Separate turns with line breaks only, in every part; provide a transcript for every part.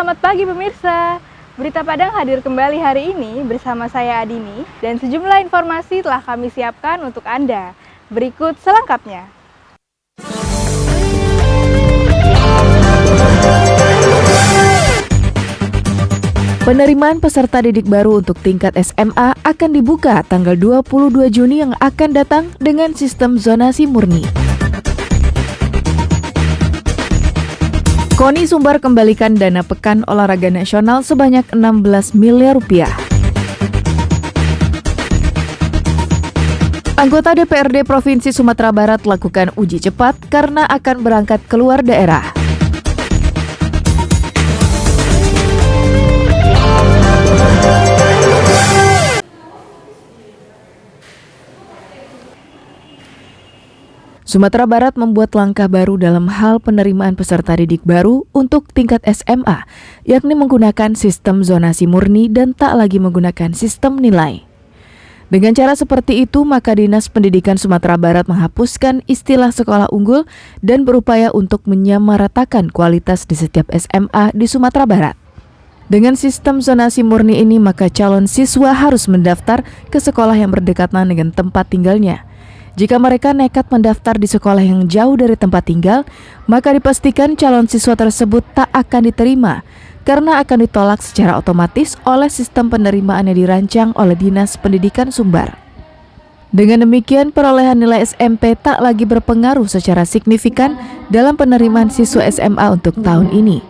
Selamat pagi pemirsa. Berita Padang hadir kembali hari ini bersama saya Adini dan sejumlah informasi telah kami siapkan untuk Anda. Berikut selengkapnya.
Penerimaan peserta didik baru untuk tingkat SMA akan dibuka tanggal 22 Juni yang akan datang dengan sistem zonasi murni. KONI Sumbar kembalikan dana Pekan Olahraga Nasional sebanyak 16 miliar rupiah. Anggota DPRD Provinsi Sumatera Barat lakukan uji cepat karena akan berangkat keluar daerah. Sumatera Barat membuat langkah baru dalam hal penerimaan peserta didik baru untuk tingkat SMA, yakni menggunakan sistem zonasi murni dan tak lagi menggunakan sistem nilai. Dengan cara seperti itu, maka Dinas Pendidikan Sumatera Barat menghapuskan istilah sekolah unggul dan berupaya untuk menyamaratakan kualitas di setiap SMA di Sumatera Barat. Dengan sistem zonasi murni ini, maka calon siswa harus mendaftar ke sekolah yang berdekatan dengan tempat tinggalnya. Jika mereka nekat mendaftar di sekolah yang jauh dari tempat tinggal, maka dipastikan calon siswa tersebut tak akan diterima karena akan ditolak secara otomatis oleh sistem penerimaan yang dirancang oleh Dinas Pendidikan Sumbar. Dengan demikian, perolehan nilai SMP tak lagi berpengaruh secara signifikan dalam penerimaan siswa SMA untuk tahun ini.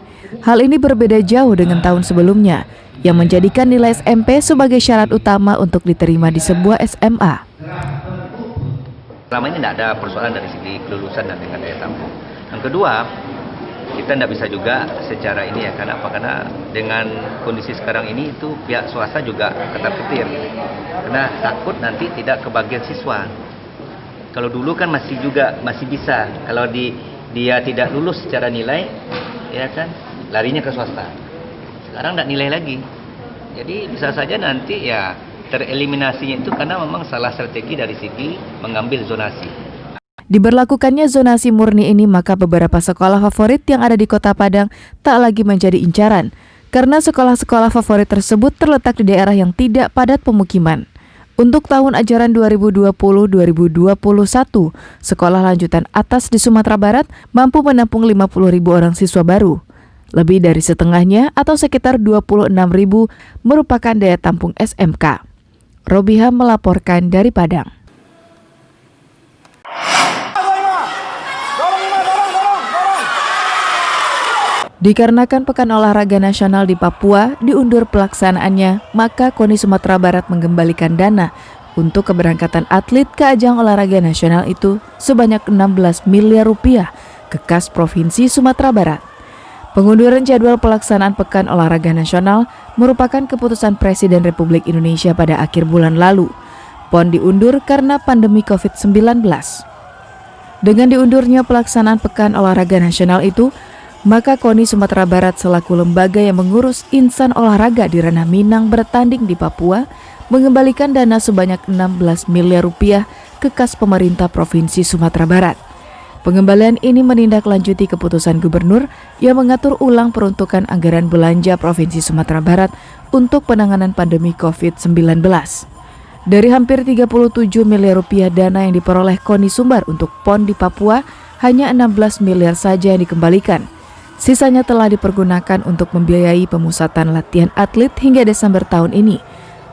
Hal ini berbeda jauh dengan tahun sebelumnya, yang menjadikan nilai SMP sebagai syarat utama untuk diterima di sebuah SMA.
Selama ini tidak ada persoalan dari segi kelulusan dan dengan daya tampung. Yang kedua, kita tidak bisa juga secara ini ya, karena dengan kondisi sekarang ini itu pihak swasta juga ketar-ketir. Karena takut nanti tidak kebagian siswa. Kalau dulu kan masih bisa. Kalau dia tidak lulus secara nilai, ya kan, larinya ke swasta. Sekarang tidak nilai lagi. Jadi bisa saja nanti ya tereliminasinya itu karena memang salah strategi dari segi mengambil zonasi.
Diberlakukannya zonasi murni ini, maka beberapa sekolah favorit yang ada di Kota Padang tak lagi menjadi incaran, karena sekolah-sekolah favorit tersebut terletak di daerah yang tidak padat pemukiman. Untuk tahun ajaran 2020-2021, sekolah lanjutan atas di Sumatera Barat mampu menampung 50.000 orang siswa baru. Lebih dari setengahnya atau sekitar 26.000 merupakan daya tampung SMK. Robiha melaporkan dari Padang. Dikarenakan Pekan Olahraga Nasional di Papua diundur pelaksanaannya, maka KONI Sumatera Barat mengembalikan dana untuk keberangkatan atlet ke ajang olahraga nasional itu sebanyak 16 miliar rupiah ke kas Provinsi Sumatera Barat. Pengunduran jadwal pelaksanaan Pekan Olahraga Nasional merupakan keputusan Presiden Republik Indonesia pada akhir bulan lalu. PON diundur karena pandemi COVID-19. Dengan diundurnya pelaksanaan Pekan Olahraga Nasional itu, maka KONI Sumatera Barat selaku lembaga yang mengurus insan olahraga di ranah Minang bertanding di Papua mengembalikan dana sebanyak 16 miliar rupiah ke kas pemerintah Provinsi Sumatera Barat. Pengembalian ini menindaklanjuti keputusan gubernur yang mengatur ulang peruntukan anggaran belanja Provinsi Sumatera Barat untuk penanganan pandemi COVID-19. Dari hampir 37 miliar rupiah dana yang diperoleh KONI Sumbar untuk PON di Papua, hanya 16 miliar saja yang dikembalikan. Sisanya telah dipergunakan untuk membiayai pemusatan latihan atlet hingga Desember tahun ini,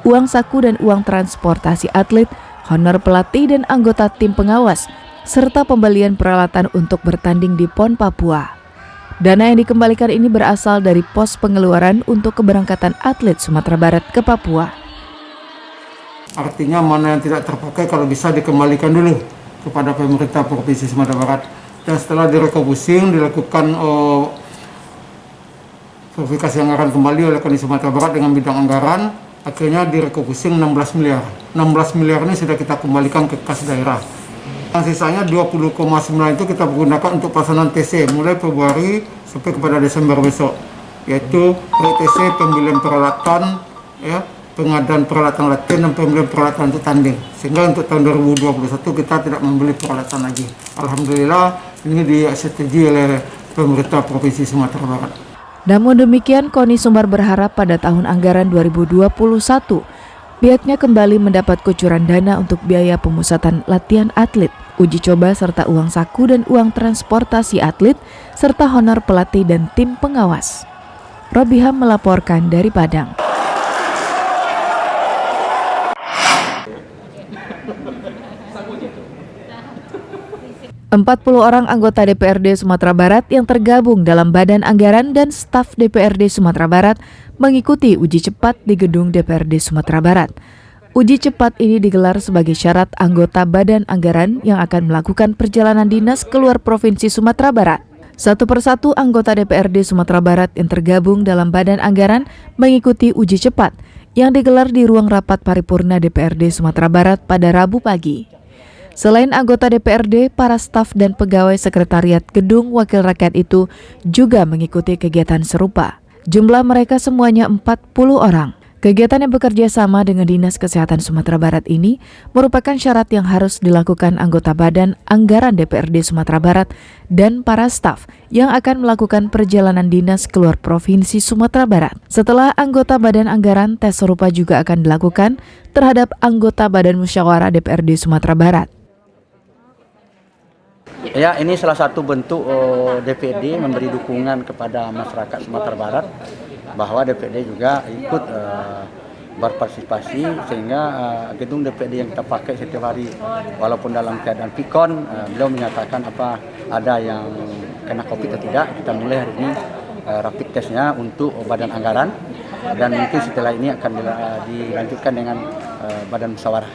uang saku dan uang transportasi atlet, honor pelatih dan anggota tim pengawas, serta pembelian peralatan untuk bertanding di PON Papua. Dana yang dikembalikan ini berasal dari pos pengeluaran untuk keberangkatan atlet Sumatera Barat ke Papua.
Artinya mana yang tidak terpakai kalau bisa dikembalikan dulu kepada pemerintah Provinsi Sumatera Barat. Dan setelah direkomposing, dilakukan verifikasi anggaran kembali oleh KONI Sumatera Barat dengan bidang anggaran, akhirnya direkomposing 16 miliar. 16 miliar ini sudah kita kembalikan ke kas daerah. Yang sisanya 20,9 itu kita gunakan untuk pelaksanaan TC mulai Februari sampai kepada Desember besok, yaitu TC pembelian peralatan, ya, pengadaan peralatan latihan dan pembelian peralatan untuk tanding. Sehingga untuk tahun 2021 kita tidak membeli peralatan lagi. Alhamdulillah ini disetujui oleh pemerintah Provinsi Sumatera Barat.
Namun demikian, Koni Sumbar berharap pada tahun anggaran 2021, pihaknya kembali mendapat kucuran dana untuk biaya pemusatan latihan atlet, uji coba serta uang saku dan uang transportasi atlet, serta honor pelatih dan tim pengawas. Robiham melaporkan dari Padang. Empat 40 orang anggota DPRD Sumatera Barat yang tergabung dalam Badan Anggaran dan staf DPRD Sumatera Barat mengikuti uji cepat di gedung DPRD Sumatera Barat. Uji cepat ini digelar sebagai syarat anggota Badan Anggaran yang akan melakukan perjalanan dinas keluar Provinsi Sumatera Barat. Satu persatu anggota DPRD Sumatera Barat yang tergabung dalam Badan Anggaran mengikuti uji cepat yang digelar di ruang rapat paripurna DPRD Sumatera Barat pada Rabu pagi. Selain anggota DPRD, para staf dan pegawai sekretariat Gedung Wakil Rakyat itu juga mengikuti kegiatan serupa. Jumlah mereka semuanya 40 orang. Kegiatan yang bekerja sama dengan Dinas Kesehatan Sumatera Barat ini merupakan syarat yang harus dilakukan anggota Badan Anggaran DPRD Sumatera Barat dan para staf yang akan melakukan perjalanan dinas keluar Provinsi Sumatera Barat. Setelah anggota Badan Anggaran, tes serupa juga akan dilakukan terhadap anggota Badan Musyawarah DPRD Sumatera Barat.
Ya, ini salah satu bentuk DPRD memberi dukungan kepada masyarakat Sumatera Barat bahwa DPRD juga ikut berpartisipasi sehingga gedung DPRD yang kita pakai setiap hari walaupun dalam keadaan pikon, beliau menyatakan apa ada yang kena COVID atau tidak. Kita mulai hari ini rapid testnya untuk Badan Anggaran dan mungkin setelah ini akan dilanjutkan dengan Badan Musyawarah.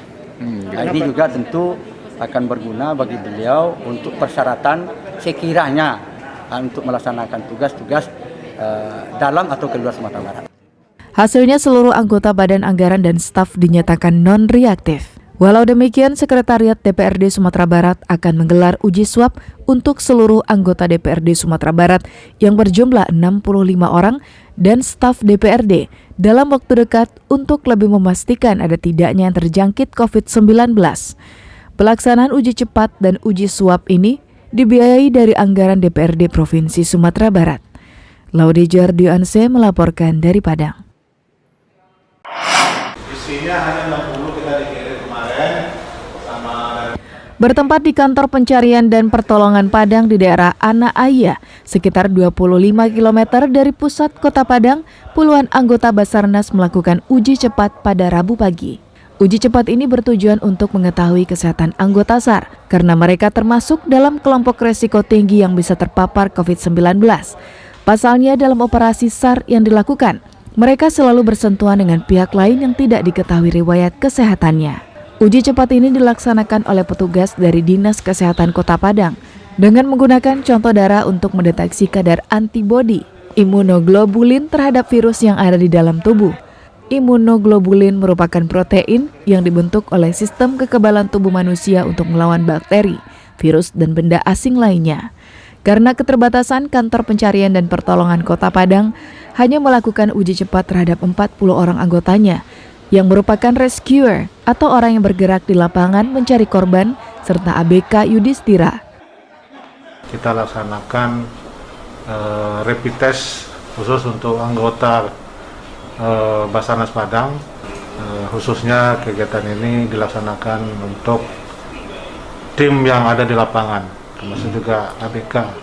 Nah, ini juga tentu akan berguna bagi beliau untuk persyaratan sekiranya untuk melaksanakan tugas-tugas dalam atau keluar Sumatera Barat.
Hasilnya seluruh anggota Badan Anggaran dan staf dinyatakan non-reaktif. Walau demikian, Sekretariat DPRD Sumatera Barat akan menggelar uji swab untuk seluruh anggota DPRD Sumatera Barat yang berjumlah 65 orang dan staf DPRD dalam waktu dekat untuk lebih memastikan ada tidaknya yang terjangkit COVID-19. Pelaksanaan uji cepat dan uji swab ini dibiayai dari anggaran DPRD Provinsi Sumatera Barat. Laudejar Dionse melaporkan dari Padang.
Isinya hanya 60 kita dikirim kemarin sama.
Bertempat di kantor pencarian dan pertolongan Padang di daerah Anak Ayah, sekitar 25 km dari pusat kota Padang, puluhan anggota Basarnas melakukan uji cepat pada Rabu pagi. Uji cepat ini bertujuan untuk mengetahui kesehatan anggota SAR karena mereka termasuk dalam kelompok resiko tinggi yang bisa terpapar COVID-19. Pasalnya dalam operasi SAR yang dilakukan, mereka selalu bersentuhan dengan pihak lain yang tidak diketahui riwayat kesehatannya. Uji cepat ini dilaksanakan oleh petugas dari Dinas Kesehatan Kota Padang dengan menggunakan contoh darah untuk mendeteksi kadar antibodi, imunoglobulin terhadap virus yang ada di dalam tubuh. Imunoglobulin merupakan protein yang dibentuk oleh sistem kekebalan tubuh manusia untuk melawan bakteri, virus, dan benda asing lainnya. Karena keterbatasan, kantor pencarian dan pertolongan Kota Padang hanya melakukan uji cepat terhadap 40 orang anggotanya yang merupakan rescuer atau orang yang bergerak di lapangan mencari korban serta ABK Yudhistira.
Kita laksanakan rapid test khusus untuk anggota Basarnas Padang, khususnya kegiatan ini dilaksanakan untuk tim yang ada di lapangan, termasuk juga ABK.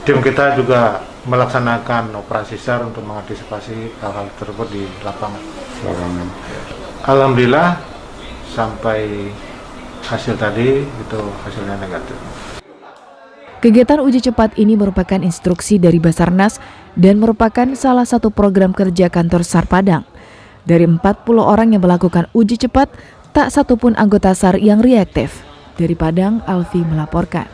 Tim kita juga melaksanakan operasi SAR untuk mengantisipasi hal-hal tersebut di lapangan. Alhamdulillah sampai hasil tadi itu hasilnya negatif.
Kegiatan uji cepat ini merupakan instruksi dari Basarnas dan merupakan salah satu program kerja kantor SAR Padang. Dari 40 orang yang melakukan uji cepat, tak satupun anggota SAR yang reaktif. Dari Padang, Alfi melaporkan.